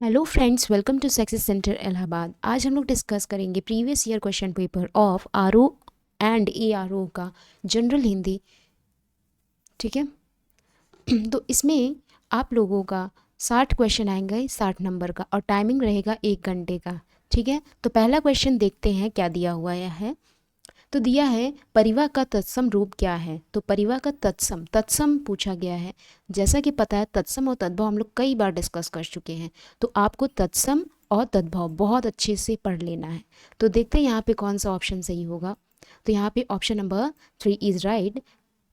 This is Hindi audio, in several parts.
Hello friends, welcome to success centre Allahabad. आज हम लोग डिस्कस करेंगे previous year question paper of RO and ARO का जनरल हिंदी। ठीक है। तो इसमें आप लोगों का 60 क्वेश्चन आएंगे, 60 नंबर का, और टाइमिंग रहेगा 1 घंटे का। ठीक है। तो पहला क्वेश्चन देखते हैं क्या दिया हुआ है। तो दिया है परिवा का तत्सम रूप क्या है। तो परिवा का तत्सम तत्सम पूछा गया है। जैसा कि पता है तत्सम और तद्भव हम लोग कई बार डिस्कस कर चुके हैं। तो आपको तत्सम और तद्भव बहुत अच्छे से पढ़ लेना है। तो देखते हैं यहाँ पे कौन सा ऑप्शन सही होगा। तो यहाँ पे ऑप्शन नंबर 3 इज राइट,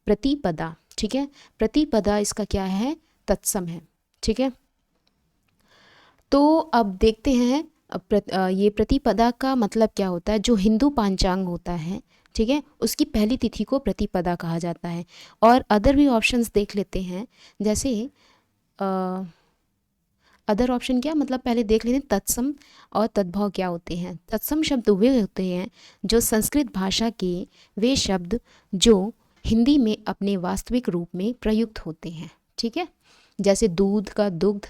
प्रतिपदा। ठीक है। प्रतिपदा इसका क्या है, तत्सम है। ठीक है। तो अब देखते हैं ये प्रतिपदा का मतलब क्या होता है। जो हिंदू पंचांग होता है, ठीक है, उसकी पहली तिथि को प्रतिपदा कहा जाता है। और अदर भी ऑप्शंस देख लेते हैं। जैसे अदर ऑप्शन क्या मतलब, पहले देख लेते हैं तत्सम और तद्भव क्या होते हैं। तत्सम शब्द वे होते हैं जो संस्कृत भाषा के वे शब्द जो हिंदी में अपने वास्तविक रूप में प्रयुक्त होते हैं। ठीक है। जैसे दूध का दुग्ध,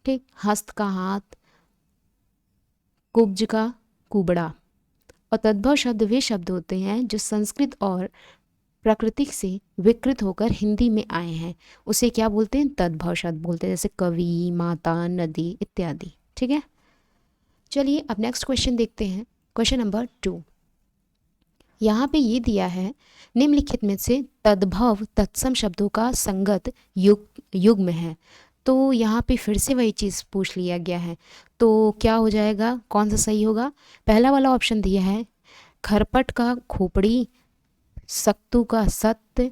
ठीक, हस्त का हाथ, कुब्ज का कुबड़ा। और तद्भव शब्द वे शब्द होते हैं जो संस्कृत और प्राकृतिक से विकृत होकर हिंदी में आए हैं। उसे क्या बोलते हैं, तद्भव शब्द बोलते हैं। जैसे कवि, माता, नदी इत्यादि। ठीक है। चलिए अब नेक्स्ट क्वेश्चन देखते हैं। क्वेश्चन नंबर 2 यहाँ पे ये दिया है, निम्नलिखित में से तद्भव तत्सम शब्दों का संगत युग्म है। तो यहाँ पे फिर से वही चीज़ पूछ लिया गया है। तो क्या हो जाएगा, कौन सा सही होगा। पहला वाला ऑप्शन दिया है खरपट का खोपड़ी, सक्तु का सत्य,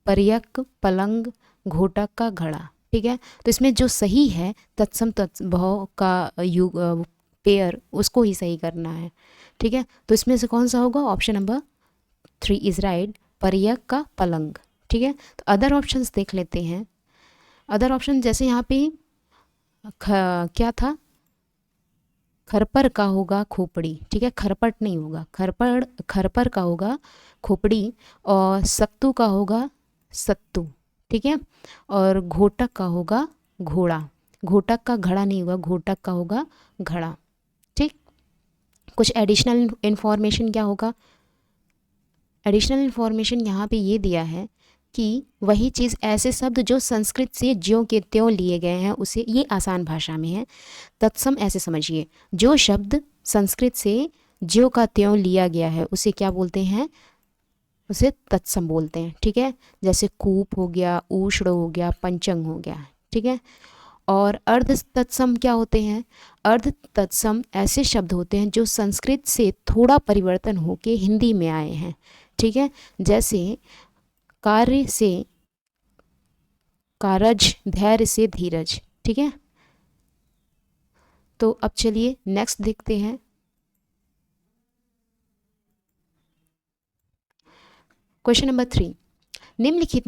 पर्यक पलंग, घोटक का घड़ा। ठीक है। तो इसमें जो सही है तत्सम तद्भव का युग पेयर, उसको ही सही करना है। ठीक है। तो इसमें से कौन सा होगा, ऑप्शन नंबर 3 इज राइट, पर्यक का पलंग। ठीक है। तो अदर ऑप्शंस देख लेते हैं। अदर ऑप्शन जैसे यहाँ पे क्या था, खरपर का होगा खोपड़ी। ठीक है, खरपट नहीं होगा, खरपर का होगा खोपड़ी। और सत्तू का होगा सत्तू। ठीक है। और घोटक का होगा घोड़ा। घोटक का घड़ा नहीं होगा, घोटक का होगा घड़ा। ठीक। कुछ एडिशनल इन्फॉर्मेशन क्या होगा, एडिशनल इन्फॉर्मेशन यहाँ पे ये दिया है कि वही चीज़, ऐसे शब्द जो संस्कृत से ज्यों के त्यों लिए गए हैं, उसे, ये आसान भाषा में है। तत्सम ऐसे समझिए, जो शब्द संस्कृत से ज्यों का त्यों लिया गया है उसे क्या बोलते हैं, उसे तत्सम बोलते हैं। ठीक है। जैसे कूप हो गया, ऊष्ण हो गया, पंचंग हो गया। ठीक है। और अर्ध तत्सम क्या होते हैं, अर्ध तत्सम ऐसे शब्द होते हैं जो संस्कृत से थोड़ा परिवर्तन होके हिंदी में आए हैं। ठीक है। जैसे कार्य से कारज, धैर्य से धीरज। ठीक है। तो अब चलिए नेक्स्ट देखते हैं। क्वेश्चन नंबर 3, निम्नलिखित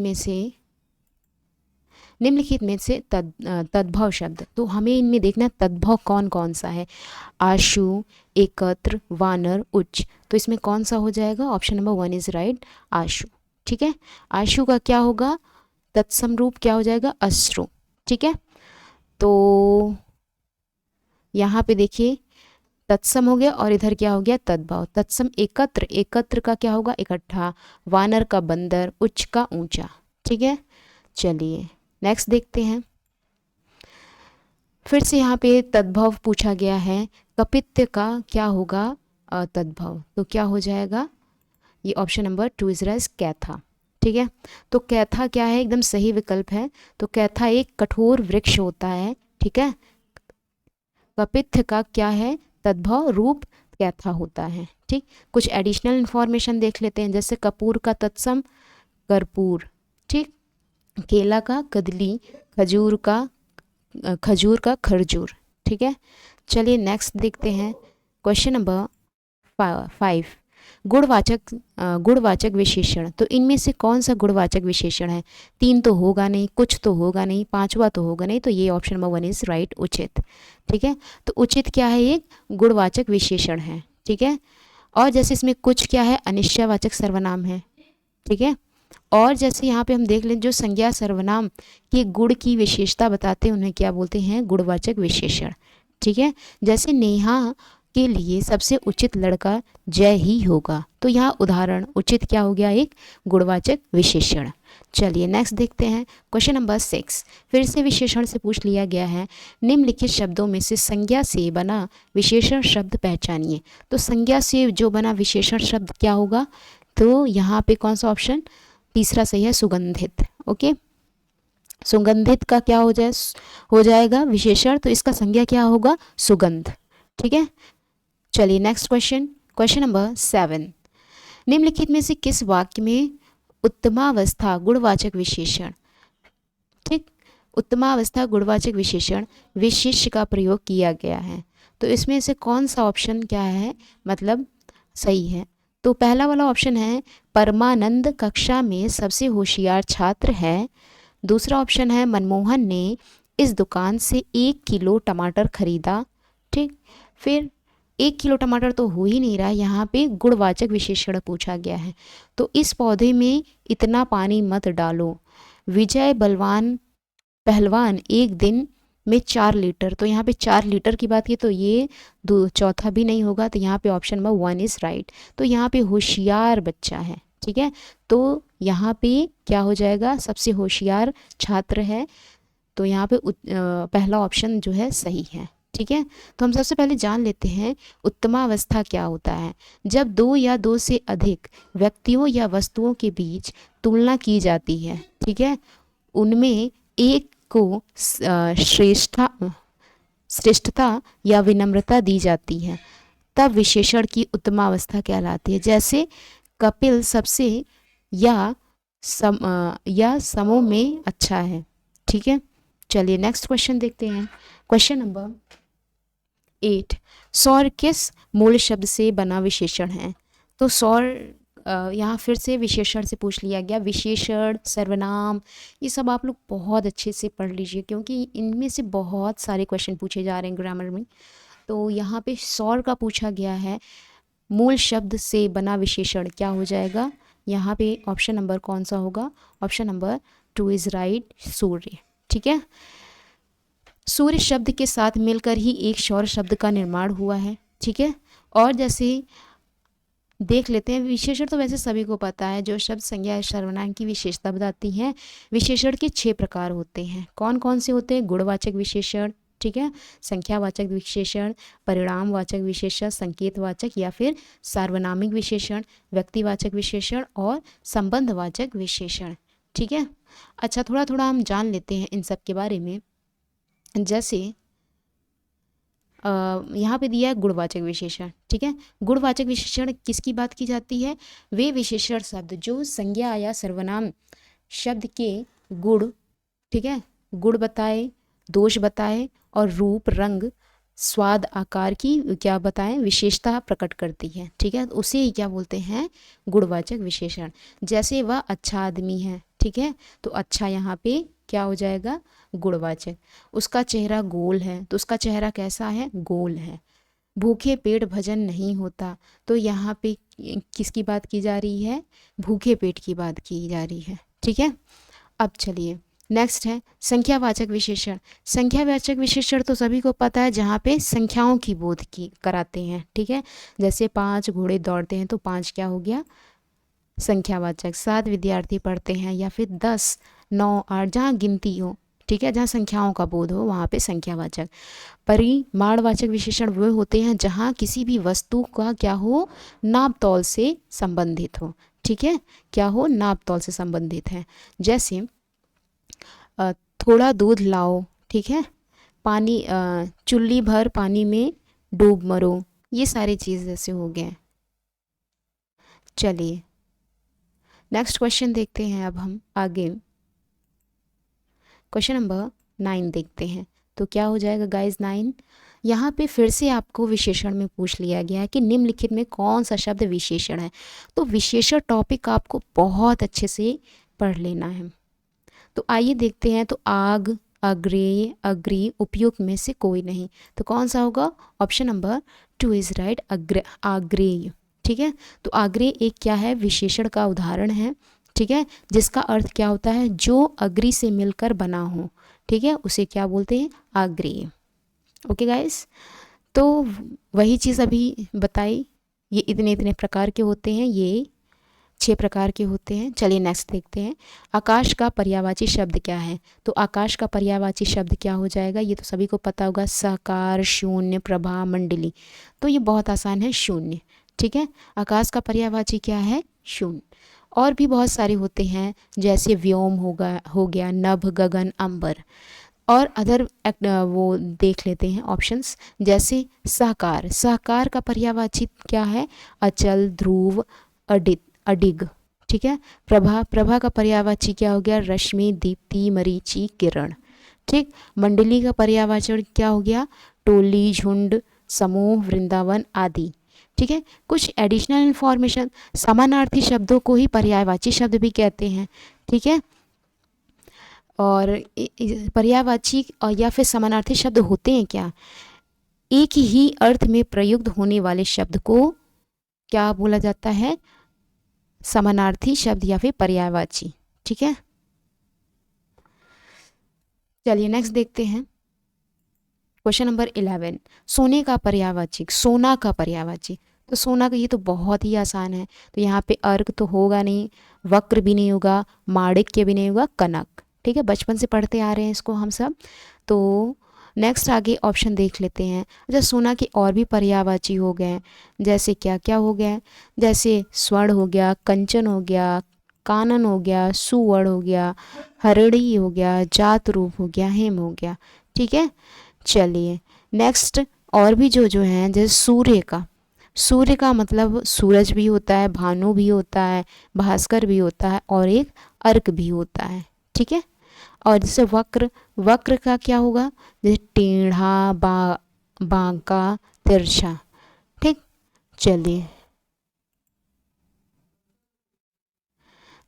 में से तद्भव शब्द। तो हमें इनमें देखना है तद्भव कौन कौन सा है। आशु, एकत्र, वानर, उच्च। तो इसमें कौन सा हो जाएगा, ऑप्शन नंबर 1 इज राइट, आशु। ठीक है। आशु का क्या होगा, तत्सम रूप क्या हो जाएगा, अश्रु। ठीक है। तो यहाँ पे देखिए तत्सम हो गया और इधर क्या हो गया, तद्भव। तत्सम एकत्र, एकत्र का क्या होगा, इकट्ठा। वानर का बंदर, उच्च का ऊंचा। ठीक है। चलिए नेक्स्ट देखते हैं। फिर से यहाँ पे तद्भव पूछा गया है, कपित्य का क्या होगा, तद्भव। तो क्या हो जाएगा, ये ऑप्शन नंबर 2 इज राइट, कैथा। ठीक है। तो कैथा क्या है, एकदम सही विकल्प है। तो कैथा एक कठोर वृक्ष होता है। ठीक है। कपित्थ का क्या है, तद्भव रूप कैथा होता है। ठीक। कुछ एडिशनल इंफॉर्मेशन देख लेते हैं। जैसे कपूर का तत्सम कर्पूर। ठीक। केला का कदली, खजूर का खरजूर। ठीक है। चलिए नेक्स्ट देखते हैं। क्वेश्चन नंबर 5, गुणवाचक विशेषण। तो इनमें से कौन सा गुणवाचक विशेषण है, 3 तो होगा नहीं, कुछ तो होगा नहीं, 5वां तो होगा नहीं। तो ये ऑप्शन नंबर 1 इज राइट, उचित। ठीक है। तो उचित क्या है, एक गुणवाचक विशेषण है। ठीक है। और जैसे इसमें कुछ क्या है, अनिश्चयवाचक सर्वनाम है। ठीक है। और जैसे यहाँ पे हम देख लें, जो संज्ञा सर्वनाम के गुण की विशेषता बताते हैं उन्हें क्या बोलते हैं? गुणवाचक विशेषण। ठीक है, जैसे नेहा के लिए सबसे उचित लड़का जय ही होगा, तो यहाँ उदाहरण उचित क्या हो गया? एक गुणवाचक विशेषण। चलिए नेक्स्ट देखते हैं क्वेश्चन नंबर 6। फिर से विशेषण से पूछ लिया गया है, निम्नलिखित शब्दों में से संज्ञा से बना विशेषण शब्द पहचानिए। तो संज्ञा से जो बना विशेषण शब्द क्या होगा? तो यहाँ पे कौन सा ऑप्शन? तीसरा सही है, सुगंधित। ओके, सुगंधित का क्या हो जाएगा विशेषण, तो इसका संज्ञा क्या होगा? सुगंध। ठीक है, चलिए नेक्स्ट क्वेश्चन, क्वेश्चन नंबर 7। निम्नलिखित में से किस वाक्य में उत्तमावस्था गुणवाचक विशेषण, ठीक, उत्तमावस्था गुणवाचक विशेषण विशेष्य का प्रयोग किया गया है? तो इसमें से कौन सा ऑप्शन क्या है, मतलब सही है? तो पहला वाला ऑप्शन है, परमानंद कक्षा में सबसे होशियार छात्र है। दूसरा ऑप्शन है, मनमोहन ने इस दुकान से 1 किलो टमाटर खरीदा। ठीक, फिर 1 किलो टमाटर तो हो ही नहीं रहा, यहाँ पे गुणवाचक विशेषण पूछा गया है। तो इस पौधे में इतना पानी मत डालो। विजय पहलवान एक दिन में 4 लीटर, तो यहाँ पे 4 लीटर की बात की, तो ये चौथा भी नहीं होगा, तो यहाँ पे ऑप्शन नंबर 1 इज़ राइट। तो यहाँ पे होशियार बच्चा है। ठीक है, तो यहाँ पे क्या हो जाएगा? सबसे होशियार छात्र है, तो यहाँ पे पहला ऑप्शन जो है सही है। ठीक है, तो हम सबसे पहले जान लेते हैं उत्तमावस्था क्या होता है। जब 2 या 2 से अधिक व्यक्तियों या वस्तुओं के बीच तुलना की जाती है, ठीक है, उनमें एक को श्रेष्ठता या विनम्रता दी जाती है, तब विशेषण की उत्तमावस्था कहलाती है। जैसे कपिल सबसे या समूह में अच्छा है। ठीक है, चलिए नेक्स्ट क्वेश्चन देखते हैं, क्वेश्चन नंबर 8। सौर किस मूल शब्द से बना विशेषण है? तो सौर यहाँ फिर से विशेषण से पूछ लिया गया। विशेषण, सर्वनाम, ये सब आप लोग बहुत अच्छे से पढ़ लीजिए, क्योंकि इनमें से बहुत सारे क्वेश्चन पूछे जा रहे हैं ग्रामर में। तो यहाँ पे सौर का पूछा गया है, मूल शब्द से बना विशेषण क्या हो जाएगा? यहाँ पे ऑप्शन नंबर कौन सा होगा? ऑप्शन नंबर 2 इज़ राइट, सूर्य। ठीक है, सूर्य शब्द के साथ मिलकर ही एक सौर शब्द का निर्माण हुआ है। ठीक है, और जैसे देख लेते हैं, विशेषण तो वैसे सभी को पता है, जो शब्द संज्ञा या सर्वनाम की विशेषता बताती हैं। विशेषण के 6 प्रकार होते हैं। कौन कौन से होते हैं? गुणवाचक विशेषण, ठीक है, संख्यावाचक विशेषण, परिणामवाचक विशेषण, संकेतवाचक या फिर सार्वनामिक विशेषण, व्यक्तिवाचक विशेषण और संबंधवाचक विशेषण। ठीक है, अच्छा थोड़ा थोड़ा हम जान लेते हैं इन सब के बारे में। जैसे यहाँ पे दिया है गुणवाचक विशेषण। ठीक है, गुणवाचक विशेषण किसकी बात की जाती है? वे विशेषण शब्द जो संज्ञा या सर्वनाम शब्द के गुण, ठीक है, गुण बताए, दोष बताए और रूप, रंग, स्वाद, आकार की क्या बताएं? विशेषता प्रकट करती है। ठीक है, तो उसे क्या बोलते हैं? गुणवाचक विशेषण। जैसे वह अच्छा आदमी है, ठीक है, तो अच्छा यहाँ पे क्या हो जाएगा? गुणवाचक। उसका चेहरा गोल है, तो उसका चेहरा कैसा है? गोल है। भूखे पेट भजन नहीं होता, तो यहाँ पे किसकी बात की जा रही है? भूखे पेट की बात की जा रही है। ठीक है, अब चलिए नेक्स्ट है संख्यावाचक विशेषण। संख्यावाचक विशेषण तो सभी को पता है, जहाँ पे संख्याओं की बोध की कराते हैं। ठीक है, जैसे 5 घोड़े दौड़ते हैं, तो 5 क्या हो गया? संख्यावाचक। 7 विद्यार्थी पढ़ते हैं, या फिर 10, 9, 8, जहाँ गिनती हो, ठीक है, जहाँ संख्याओं का बोध हो, वहाँ पे संख्यावाचक। परिमाणवाचक विशेषण वे होते हैं जहाँ किसी भी वस्तु का क्या हो? नाप तौल से संबंधित हो। ठीक है, क्या हो? नाप तौल से संबंधित है। जैसे थोड़ा दूध लाओ, ठीक है, पानी, चुल्ली भर पानी में डूब मरो, ये सारी चीज़ जैसे हो गए। चलिए नेक्स्ट क्वेश्चन देखते हैं। अब हम आगे क्वेश्चन नंबर 9 देखते हैं। तो क्या हो जाएगा गाइस? 9 यहाँ पे फिर से आपको विशेषण में पूछ लिया गया है कि निम्नलिखित में कौन सा शब्द विशेषण है। तो विशेषण टॉपिक आपको बहुत अच्छे से पढ़ लेना है। तो आइए देखते हैं। तो आग, अग्रेय, अग्री, उपयुक्त में से कोई नहीं, तो कौन सा होगा? ऑप्शन नंबर 2 इज राइट, आग्रेय। ठीक है, तो आग्रेय एक क्या है? विशेषण का उदाहरण है। ठीक है, जिसका अर्थ क्या होता है, जो अग्रि से मिलकर बना हो, ठीक है, उसे क्या बोलते हैं, आग्नेय। ओके गाइस, तो वही चीज़ अभी बताई, ये इतने इतने प्रकार के होते हैं, ये 6 प्रकार के होते हैं। चलिए नेक्स्ट देखते हैं, आकाश का पर्यायवाची शब्द क्या है। तो आकाश का पर्यायवाची शब्द क्या हो जाएगा, ये तो सभी को पता होगा, साकार, शून्य, प्रभा, मंडली। तो ये बहुत आसान है, शून्य। ठीक है, आकाश का पर्यायवाची क्या है, शून्य। और भी बहुत सारे होते हैं, जैसे व्योम हो गया, नभ, गगन, अंबर। और अदर वो देख लेते हैं ऑप्शंस, जैसे साकार, साकार का पर्यायवाची क्या है, अचल, ध्रुव, अडिग। ठीक है, प्रभा, प्रभा का पर्यायवाची क्या हो गया, रश्मि, दीप्ति, मरीचि, किरण। ठीक, मंडली का पर्यायवाचन क्या हो गया, टोली, झुंड, समूह, वृंदावन आदि। ठीक है, कुछ एडिशनल इन्फॉर्मेशन, समानार्थी शब्दों को ही पर्यायवाची शब्द भी कहते हैं। ठीक है, और पर्यायवाची या फिर समानार्थी शब्द होते हैं क्या, एक ही अर्थ में प्रयुक्त होने वाले शब्द को क्या बोला जाता है, समानार्थी शब्द या फिर पर्यायवाची। ठीक है, चलिए नेक्स्ट देखते हैं, क्वेश्चन नंबर 11, सोने का पर्यायवाची, सोना का पर्यायवाची। तो सोना का ये तो बहुत ही आसान है, तो यहाँ पे अर्क तो होगा नहीं, वक्र भी नहीं होगा, माणिक्य भी नहीं होगा, कनक। ठीक है, बचपन से पढ़ते आ रहे हैं इसको हम सब। तो नेक्स्ट आगे ऑप्शन देख लेते हैं। अच्छा, सोना के और भी पर्यायवाची हो गए, जैसे क्या क्या हो गए, जैसे स्वर्ण हो गया, कंचन हो गया, कानन हो गया, सुवर्ण हो गया, हरिणी हो गया, जात रूप हो गया, हेम हो गया। ठीक है, चलिए नेक्स्ट, और भी जो हैं, जैसे सूर्य का, सूर्य का मतलब सूरज भी होता है, भानु भी होता है, भास्कर भी होता है, और एक अर्क भी होता है। ठीक है, और जैसे वक्र, वक्र का क्या होगा, जैसे टेढ़ा, बांका, तिरछा। ठीक, चलिए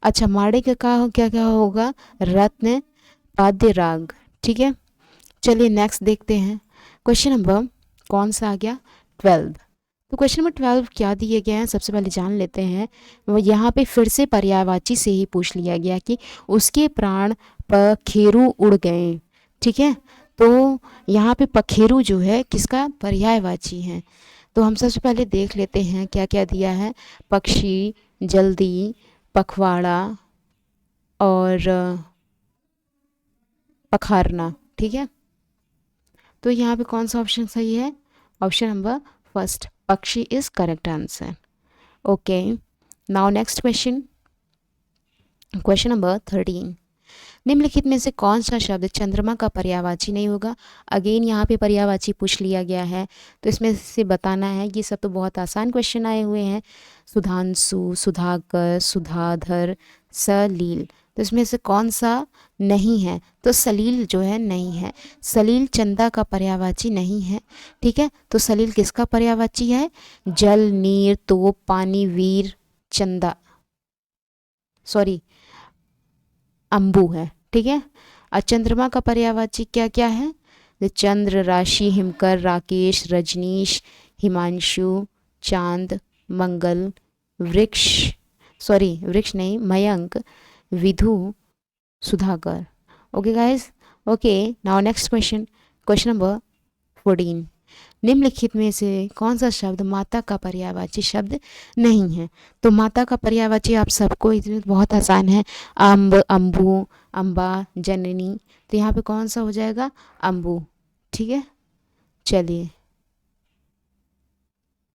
अच्छा, माणिक्य का क्या क्या होगा, रत्न, पाद्य राग। ठीक है, चलिए नेक्स्ट देखते हैं, क्वेश्चन नंबर कौन सा आ गया, 12। तो क्वेश्चन नंबर 12 क्या दिए गए हैं, सबसे पहले जान लेते हैं। वो यहाँ पे फिर से पर्यायवाची से ही पूछ लिया गया कि उसके प्राण पखेरु उड़ गए। ठीक है, तो यहाँ पे पखेरु जो है किसका पर्यायवाची है, तो हम सबसे पहले देख लेते हैं क्या क्या दिया है, पक्षी, जल्दी, पखवाड़ा और पखारना। ठीक है, तो यहाँ पे कौन सा ऑप्शन सही है, ऑप्शन नंबर फर्स्ट, पक्षी is correct answer. Okay, now next question, question number 13, निम्नलिखित में से कौन सा शब्द चंद्रमा का पर्यायवाची नहीं होगा। अगेन यहाँ पे पर्यायवाची पूछ लिया गया है, तो इसमें से बताना है। ये सब तो बहुत आसान क्वेश्चन आए हुए हैं, सुधांशु, सुधाकर, सुधाधर, सलील। तो इसमें से कौन सा नहीं है, तो सलील जो है नहीं है, सलील चंदा का पर्यायवाची नहीं है। ठीक है, तो सलील किसका पर्यायवाची है, जल, नीर, तोप, पानी, वीर, चंदा, सॉरी अंबु है। ठीक है, और चंद्रमा का पर्यायवाची क्या क्या है, चंद्र, राशि, हिमकर, राकेश, रजनीश, हिमांशु, चांद, मंगल, वृक्ष, सॉरी वृक्ष नहीं, Mayank, Vidhu, Sudhakar. Okay guys, okay, now next question, question number 14, निम्नलिखित में से कौन सा शब्द माता का पर्यायवाची शब्द नहीं है। तो माता का पर्यायवाची आप सबको इतने बहुत आसान है, अम्ब, अम्बु, अम्बा, जननी। तो यहाँ पे कौन सा हो जाएगा, अम्बु। ठीक है, चलिए